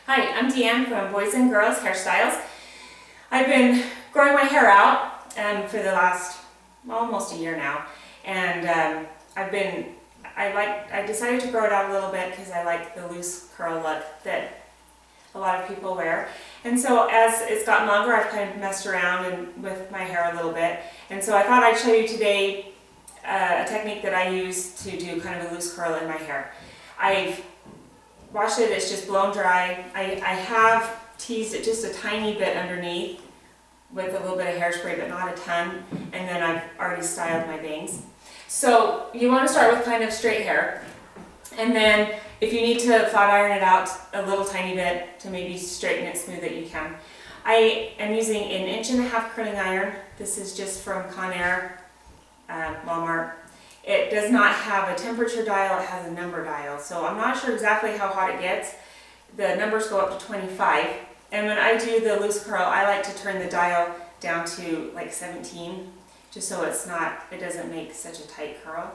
Hi, I'm DeeAnn from Boys and Girls Hairstyles. I've been growing my hair out for the last almost a year now, and I decided to grow it out a little bit because I like the loose curl look that a lot of people wear. And so as it's gotten longer, I've kind of messed around with my hair a little bit, and so I thought I'd show you today a technique that I use to do kind of a loose curl in my hair. I've washed it, it's just blown dry. I have teased it just a tiny bit underneath with a little bit of hairspray, but not a ton, and then I've already styled my bangs. So you want to start with kind of straight hair, and then if you need to flat iron it out a little tiny bit to maybe straighten it smooth that you can. I am using an 1.5-inch curling iron. This is just from Conair, Walmart. It does not have a temperature dial, it has a number dial. So I'm not sure exactly how hot it gets. The numbers go up to 25. And when I do the loose curl, I like to turn the dial down to like 17, just so it doesn't make such a tight curl.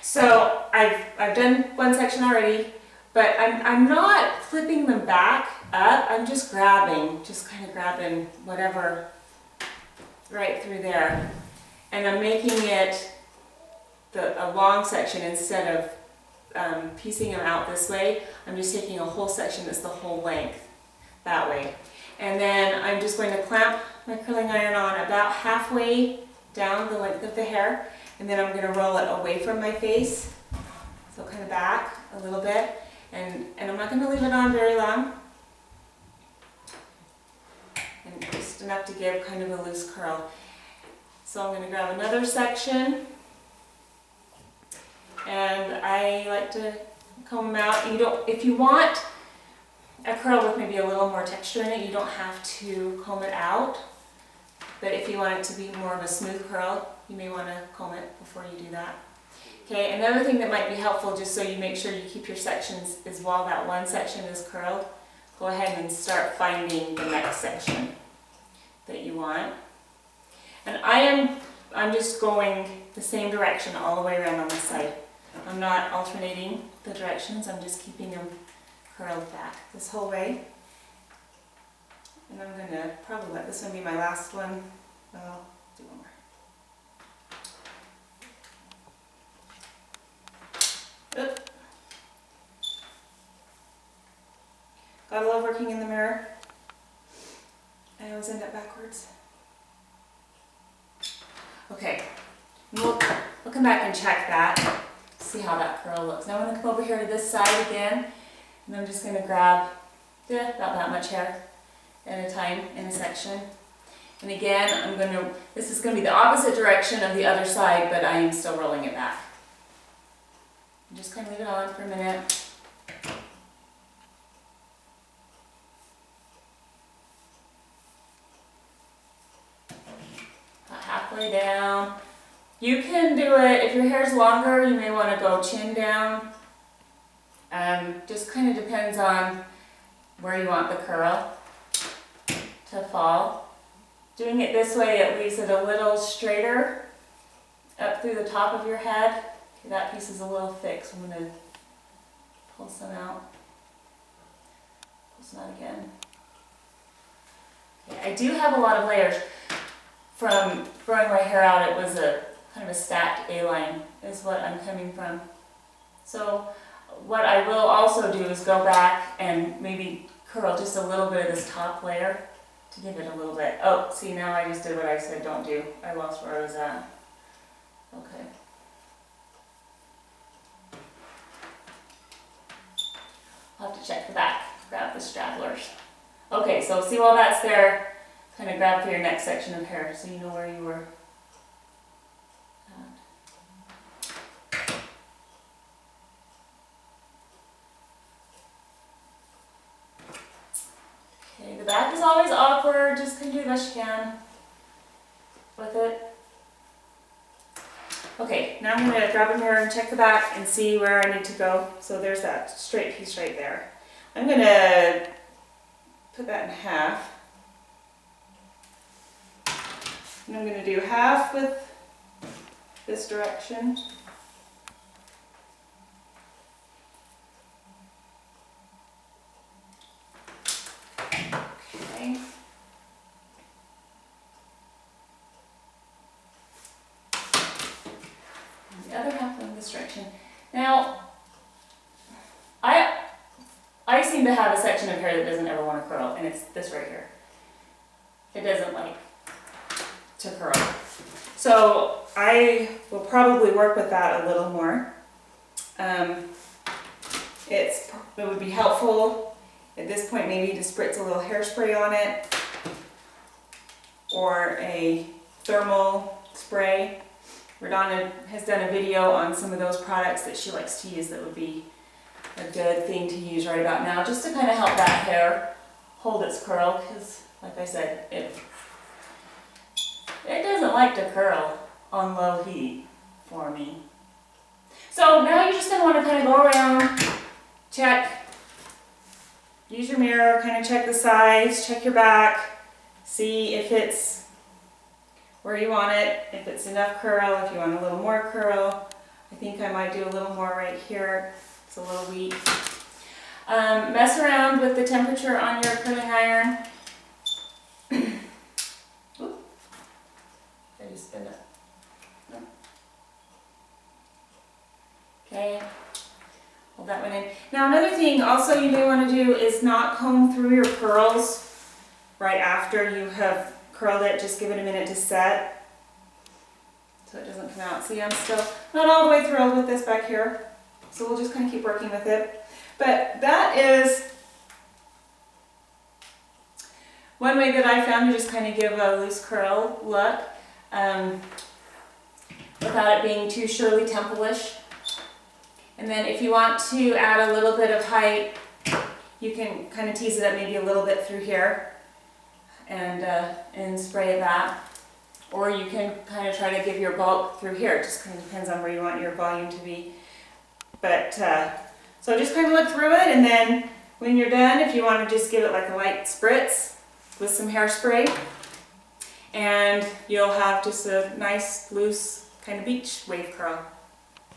So I've done one section already, but I'm not flipping them back up. I'm just kind of grabbing whatever right through there. And I'm making it a long section instead of piecing them out this way. I'm just taking a whole section that's the whole length that way. And then I'm just going to clamp my curling iron on about halfway down the length of the hair, and then I'm going to roll it away from my face, so kind of back a little bit, and I'm not going to leave it on very long, and just enough to give kind of a loose curl. So I'm going to grab another section, and I like to comb them out. If you want a curl with maybe a little more texture in it, you don't have to comb it out. But if you want it to be more of a smooth curl, you may want to comb it before you do that. Okay, another thing that might be helpful, just so you make sure you keep your sections, is while that one section is curled, go ahead and start finding the next section that you want. And I'm just going the same direction all the way around on this side. I'm not alternating the directions, I'm just keeping them curled back this whole way. And I'm going to probably let this one be my last one. I'll do one more. Oop. Gotta love working in the mirror. I always end up backwards. Okay, and we'll come back and check that, see how that curl looks. Now I'm going to come over here to this side again, and I'm just going to grab about that much hair at a time in a section. And again, this is going to be the opposite direction of the other side, but I am still rolling it back. Just kind of leave it on for a minute. About halfway down. You can do it, if your hair's longer, you may want to go chin down. Just kind of depends on where you want the curl to fall. Doing it this way, it leaves it a little straighter up through the top of your head. Okay, that piece is a little thick, so I'm going to pull some out. Pull some out again. Okay, I do have a lot of layers. From growing my hair out, it was a kind of a stacked A-line is what I'm coming from. So what I will also do is go back and maybe curl just a little bit of this top layer to give it a little bit. Oh, see, now I just did what I said don't do. I lost where I was at. Okay. I'll have to check the back, grab the straplers. Okay, so see while that's there, kind of grab for your next section of hair so you know where you were. Okay, the back is always awkward, just kind of do the best you can with it. Okay, now I'm going to grab a mirror and check the back and see where I need to go. So there's that straight piece right there. I'm going to put that in half. And I'm going to do half with this direction. Now, I seem to have a section of hair that doesn't ever want to curl, and it's this right here. It doesn't like to curl. So I will probably work with that a little more. It would be helpful at this point maybe to spritz a little hairspray on it, or a thermal spray. Radonna has done a video on some of those products that she likes to use that would be a good thing to use right about now, just to kind of help that hair hold its curl, because like I said, it doesn't like to curl on low heat for me. So now you're just going to want to kind of go around, check, use your mirror, kind of check the sides, check your back, see if it's where you want it, if it's enough curl, if you want a little more curl. I think I might do a little more right here. It's a little weak. Mess around with the temperature on your curling iron. Oop. I just spin it. No. Okay. Hold that one in. Now another thing also you may want to do is not comb through your curls right after you have curled it. Just give it a minute to set so it doesn't come out. See, I'm still not all the way thrilled with this back here. So we'll just kind of keep working with it. But that is one way that I found to just kind of give a loose curl look without it being too Shirley Temple-ish. And then if you want to add a little bit of height, you can kind of tease it up maybe a little bit through here and spray that. Or you can kind of try to give your bulk through here. It just kind of depends on where you want your volume to be. But, so just kind of look through it, and then when you're done, if you want to just give it like a light spritz with some hairspray, and you'll have just a nice, loose kind of beach wave curl.